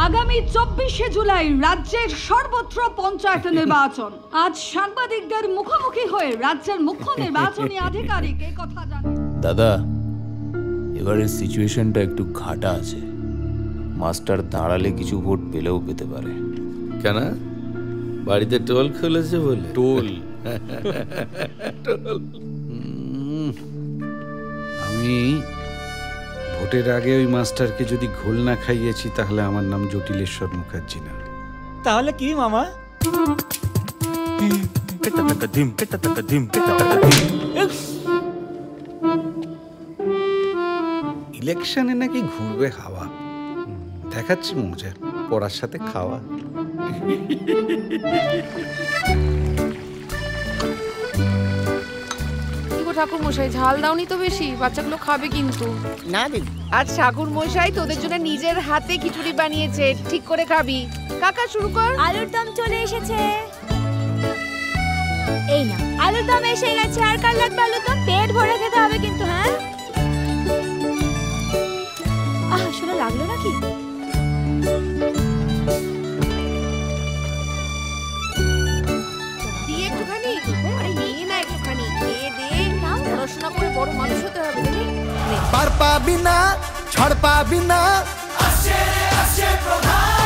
আগামী 24শে জুলাই রাজ্যের সর্বত্র পঞ্চায়েত নির্বাচন। আজ সাংবাদিকদের মুখোমুখি হয়ে রাজ্যের মুখ্য নির্বাচনী আধিকারিক এই কথা জানান। দাদা, এবারের সিচুয়েশনটা একটু ঘাটা আছে। মাস্টার দাঁড়ালে কিছু ভোট পেলেও পেতে পারে। কেন? বাড়িতে টোল খুলেছে বলে? টোল? আমি ভোটের আগে ওই মাস্টারকে যদি ঘোল না খাইয়েছি তাহলে আমার নাম জটিলেশ্বর মুখার্জি না। তাহলে কি মামা? ইলেকশনে নাকি ঘুরবে হাওয়া। দেখাচ্ছি মজা, পড়ার সাথে খাওয়া। ঠাকুর মশাই, ঝাল দাওনি তো বেশি, বাচ্চাগুলো খাবে কিন্তু। না দিদি, আজ ঠাকুর মশাই তোদের জন্য নিজের হাতে খিচুড়ি বানিয়েছে, ঠিক করে খাবি। কাকা শুরু কর। আলুর দম চলে এসেছে। এই না, আলুর দম এসে গেছে। আর কার লাগবে আলুর দম? পেট ভরে খেতে হবে কিন্তু। হ্যাঁ, শোনা লাগলো নাকি? দিয়ে একটুখানি, আরে নিয়ে না একটুখানি, খেয়ে দে। পড়াশোনা করে বড় মানুষ হতে হবে। পার পাবি না, ছাড় পাবি না। আসছে প্রধান।